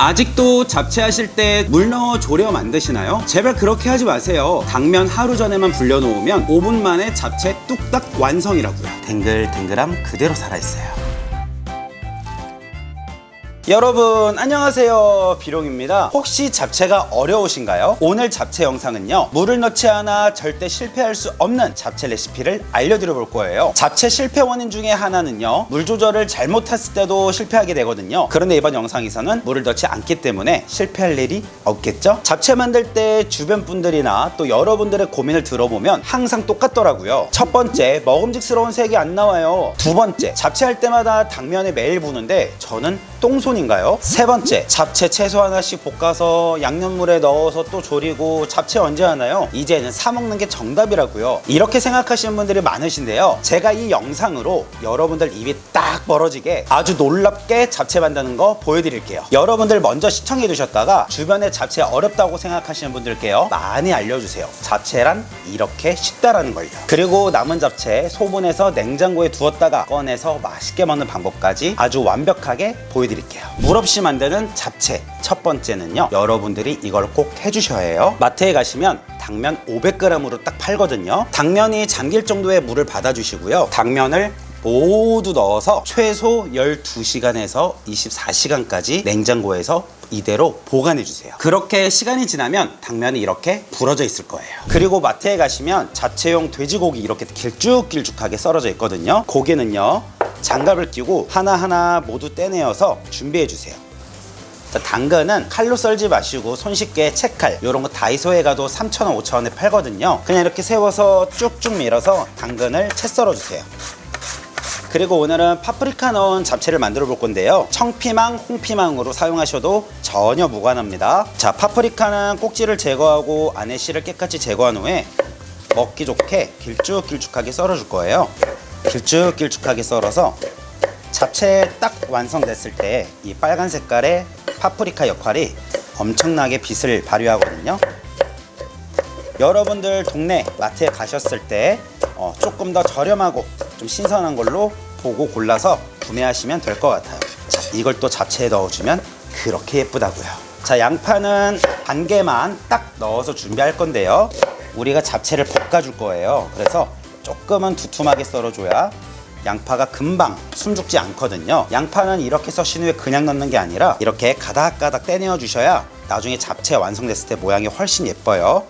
아직도 잡채 하실 때 물 넣어 졸여 만드시나요? 제발 그렇게 하지 마세요. 당면 하루 전에만 불려놓으면 5분 만에 잡채 뚝딱 완성이라고요. 탱글탱글함 그대로 살아있어요. 여러분 안녕하세요, 비룡입니다. 혹시 잡채가 어려우신가요? 오늘 잡채 영상은요, 물을 넣지 않아 절대 실패할 수 없는 잡채 레시피를 알려드려 볼 거예요. 잡채 실패 원인 중에 하나는요, 물 조절을 잘못했을 때도 실패하게 되거든요. 그런데 이번 영상에서는 물을 넣지 않기 때문에 실패할 일이 없겠죠? 잡채 만들 때 주변 분들이나 또 여러분들의 고민을 들어보면 항상 똑같더라고요. 첫 번째, 먹음직스러운 색이 안 나와요. 두 번째, 잡채할 때마다 당면에 매일 부는데 저는 똥손인가요? 세 번째, 잡채 채소 하나씩 볶아서 양념물에 넣어서 또 졸이고 잡채 언제 하나요? 이제는 사 먹는 게 정답이라고요. 이렇게 생각하시는 분들이 많으신데요, 제가 이 영상으로 여러분들 입이 딱 벌어지게 아주 놀랍게 잡채 만드는 거 보여드릴게요. 여러분들 먼저 시청해 두셨다가 주변에 잡채 어렵다고 생각하시는 분들께요, 많이 알려주세요. 잡채란 이렇게 쉽다라는 걸요. 그리고 남은 잡채 소분해서 냉장고에 두었다가 꺼내서 맛있게 먹는 방법까지 아주 완벽하게 보여드릴게요. 물 없이 만드는 잡채 첫 번째는요, 여러분들이 이걸 꼭 해주셔야 해요. 마트에 가시면 당면 500g으로 딱 팔거든요. 당면이 잠길 정도의 물을 받아주시고요, 당면을 모두 넣어서 최소 12시간에서 24시간까지 냉장고에서 이대로 보관해 주세요. 그렇게 시간이 지나면 당면이 이렇게 부러져 있을 거예요. 그리고 마트에 가시면 잡채용 돼지고기 이렇게 길쭉길쭉하게 썰어져 있거든요. 고기는요, 장갑을 끼고 하나하나 모두 떼내어서 준비해 주세요. 자, 당근은 칼로 썰지 마시고 손쉽게 채칼, 이런 거 다이소에 가도 3,000원, 5,000원에 팔거든요. 그냥 이렇게 세워서 쭉쭉 밀어서 당근을 채 썰어 주세요. 그리고 오늘은 파프리카 넣은 잡채를 만들어 볼 건데요, 청피망, 홍피망으로 사용하셔도 전혀 무관합니다. 자, 파프리카는 꼭지를 제거하고 안에 씨를 깨끗이 제거한 후에 먹기 좋게 길쭉길쭉하게 썰어 줄 거예요. 길쭉길쭉하게 썰어서 잡채 딱 완성됐을 때 이 빨간 색깔의 파프리카 역할이 엄청나게 빛을 발휘하거든요. 여러분들 동네 마트에 가셨을 때 조금 더 저렴하고 좀 신선한 걸로 보고 골라서 구매하시면 될 것 같아요. 자, 이걸 또 잡채에 넣어주면 그렇게 예쁘다고요. 자, 양파는 반 개만 딱 넣어서 준비할 건데요, 우리가 잡채를 볶아줄 거예요. 그래서 조금은 두툼하게 썰어줘야 양파가 금방 숨죽지 않거든요. 양파는 이렇게 써신 후에 그냥 넣는 게 아니라 이렇게 가닥가닥 떼내어 주셔야 나중에 잡채 완성됐을 때 모양이 훨씬 예뻐요.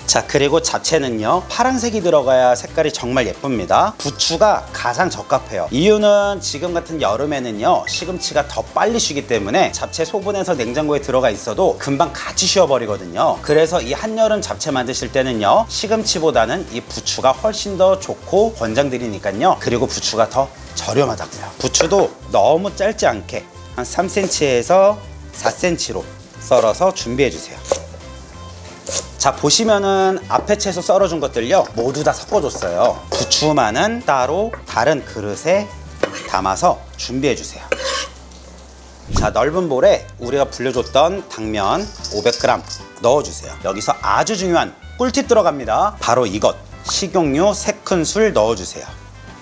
자, 그리고 잡채는요, 파란색이 들어가야 색깔이 정말 예쁩니다. 부추가 가장 적합해요. 이유는 지금 같은 여름에는요, 시금치가 더 빨리 쉬기 때문에 잡채 소분해서 냉장고에 들어가 있어도 금방 같이 쉬어버리거든요. 그래서 이 한여름 잡채 만드실 때는요, 시금치보다는 이 부추가 훨씬 더 좋고 권장드리니까요. 그리고 부추가 더 저렴하다고요. 부추도 너무 짧지 않게 한 3cm에서 4cm로 썰어서 준비해 주세요. 자, 보시면은 앞에 채소 썰어준 것들요, 모두 다 섞어줬어요. 부추만은 따로 다른 그릇에 담아서 준비해 주세요. 자, 넓은 볼에 우리가 불려줬던 당면 500g 넣어주세요. 여기서 아주 중요한 꿀팁 들어갑니다. 바로 이것, 식용유 3큰술 넣어주세요.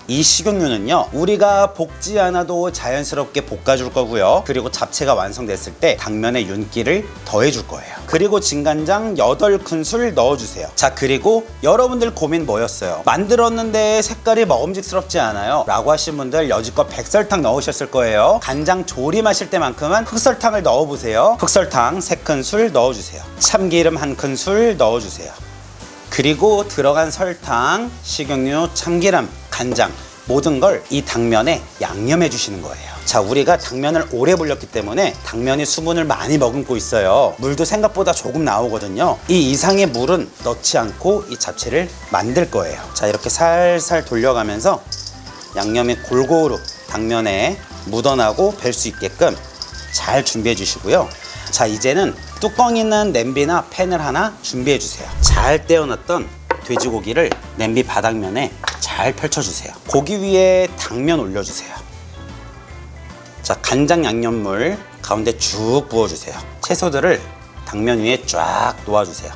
이 식용유는요, 우리가 볶지 않아도 자연스럽게 볶아줄 거고요, 그리고 잡채가 완성됐을 때 당면의 윤기를 더해줄 거예요. 그리고 진간장 8큰술 넣어주세요. 자, 그리고 여러분들 고민 뭐였어요? 만들었는데 색깔이 먹음직스럽지 않아요 라고 하신 분들, 여지껏 백설탕 넣으셨을 거예요. 간장 조림하실 때만큼은 흑설탕을 넣어보세요. 흑설탕 3큰술 넣어주세요. 참기름 1큰술 넣어주세요. 그리고 들어간 설탕, 식용유, 참기름, 간장 모든 걸 이 당면에 양념해 주시는 거예요. 자, 우리가 당면을 오래 불렸기 때문에 당면이 수분을 많이 머금고 있어요. 물도 생각보다 조금 나오거든요. 이 이상의 물은 넣지 않고 이 잡채를 만들 거예요. 자, 이렇게 살살 돌려가면서 양념이 골고루 당면에 묻어나고 뵐 수 있게끔 잘 준비해 주시고요. 자, 이제는 뚜껑 있는 냄비나 팬을 하나 준비해 주세요. 잘 떼어놨던 돼지고기를 냄비 바닥면에 잘 펼쳐주세요. 고기 위에 당면 올려주세요. 자, 간장 양념물 가운데 쭉 부어주세요. 채소들을 당면 위에 쫙 놓아주세요.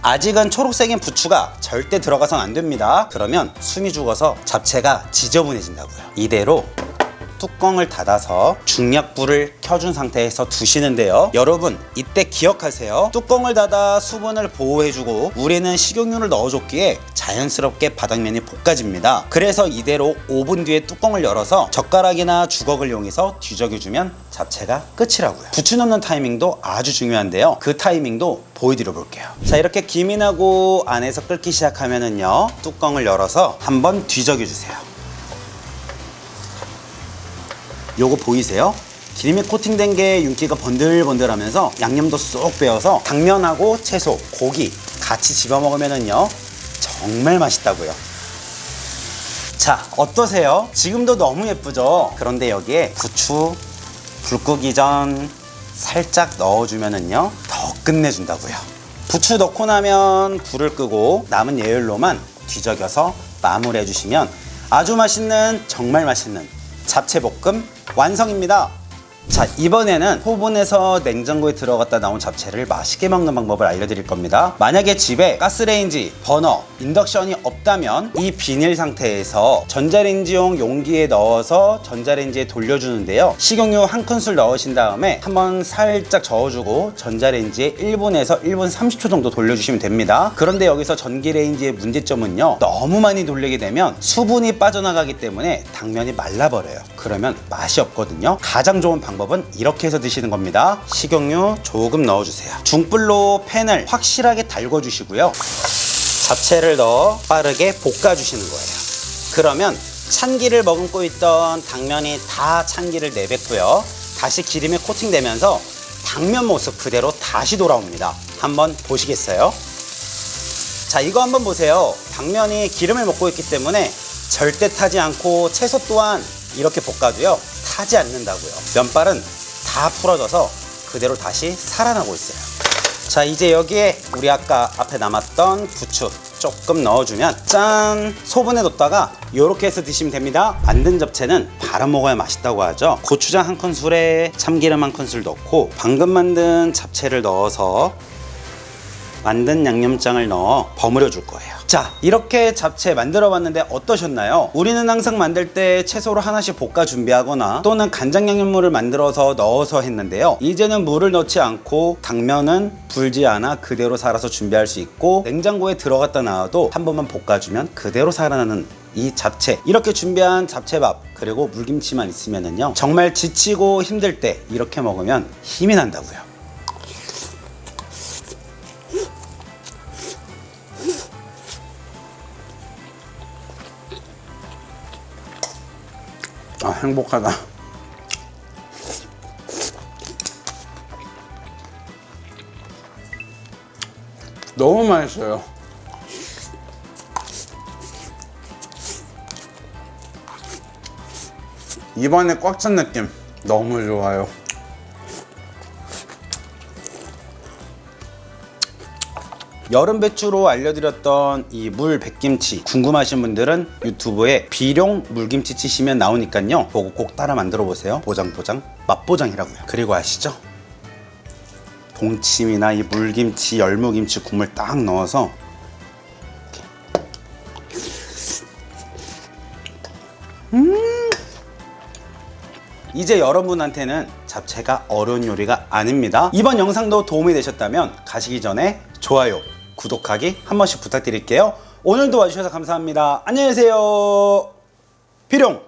아직은 초록색인 부추가 절대 들어가선 안 됩니다. 그러면 숨이 죽어서 잡채가 지저분해진다고요. 이대로 뚜껑을 닫아서 중약불을 켜준 상태에서 두시는데요. 여러분 이때 기억하세요. 뚜껑을 닫아 수분을 보호해주고 우리는 식용유를 넣어줬기에 자연스럽게 바닥면이 볶아집니다. 그래서 이대로 5분 뒤에 뚜껑을 열어서 젓가락이나 주걱을 이용해서 뒤적여주면 잡채가 끝이라고요. 부추 넣는 타이밍도 아주 중요한데요. 그 타이밍도 보여드려 볼게요. 자, 이렇게 김이 나고 안에서 끓기 시작하면은요, 뚜껑을 열어서 한번 뒤적여 주세요. 요거 보이세요? 기름이 코팅된 게 윤기가 번들번들하면서 양념도 쏙 배어서 당면하고 채소, 고기 같이 집어 먹으면은요, 정말 맛있다고요. 자, 어떠세요? 지금도 너무 예쁘죠? 그런데 여기에 부추 불 끄기 전 살짝 넣어주면은요, 더 끝내준다고요. 부추 넣고 나면 불을 끄고 남은 예열로만 뒤적여서 마무리해 주시면 아주 맛있는, 정말 맛있는 잡채볶음 완성입니다. 자, 이번에는 소분해서 냉장고에 들어갔다 나온 잡채를 맛있게 먹는 방법을 알려드릴 겁니다. 만약에 집에 가스레인지, 버너, 인덕션이 없다면 이 비닐 상태에서 전자레인지용 용기에 넣어서 전자레인지에 돌려주는데요. 식용유 1큰술 넣으신 다음에 한번 살짝 저어주고 전자레인지에 1분에서 1분 30초 정도 돌려주시면 됩니다. 그런데 여기서 전기레인지의 문제점은요, 너무 많이 돌리게 되면 수분이 빠져나가기 때문에 당면이 말라버려요. 그러면 맛이 없거든요. 가장 좋은 방법은 이렇게 해서 드시는 겁니다. 식용유 조금 넣어주세요. 중불로 팬을 확실하게 달궈주시고요. 잡채를 넣어 빠르게 볶아주시는 거예요. 그러면 찬기를 머금고 있던 당면이 다 찬기를 내뱉고요. 다시 기름에 코팅되면서 당면 모습 그대로 다시 돌아옵니다. 한번 보시겠어요? 자, 이거 한번 보세요. 당면이 기름을 먹고 있기 때문에 절대 타지 않고 채소 또한 이렇게 볶아도요, 타지 않는다고요. 면발은 다 풀어져서 그대로 다시 살아나고 있어요. 자, 이제 여기에 우리 아까 앞에 남았던 부추 조금 넣어주면 짠! 소분해 뒀다가 이렇게 해서 드시면 됩니다. 만든 잡채는 바로 먹어야 맛있다고 하죠. 고추장 1큰술에 참기름 1큰술 넣고 방금 만든 잡채를 넣어서 만든 양념장을 넣어 버무려 줄 거예요. 자, 이렇게 잡채 만들어 봤는데 어떠셨나요? 우리는 항상 만들 때 채소를 하나씩 볶아 준비하거나 또는 간장 양념물을 만들어서 넣어서 했는데요. 이제는 물을 넣지 않고 당면은 불지 않아 그대로 살아서 준비할 수 있고 냉장고에 들어갔다 나와도 한 번만 볶아주면 그대로 살아나는 이 잡채. 이렇게 준비한 잡채밥 그리고 물김치만 있으면은요, 정말 지치고 힘들 때 이렇게 먹으면 힘이 난다고요. 아, 행복하다. 너무 맛있어요. 입안에 꽉 찬 느낌 너무 좋아요. 여름 배추로 알려드렸던 이 물 백김치 궁금하신 분들은 유튜브에 비룡 물김치 치시면 나오니까요, 보고 꼭 따라 만들어 보세요. 보장보장 맛보장이라고요. 그리고 아시죠? 동치미나 이 물김치, 열무김치 국물 딱 넣어서 이제 여러분한테는 잡채가 어려운 요리가 아닙니다. 이번 영상도 도움이 되셨다면 가시기 전에 좋아요, 구독하기 한 번씩 부탁드릴게요. 오늘도 와주셔서 감사합니다. 안녕히 계세요. 비룡.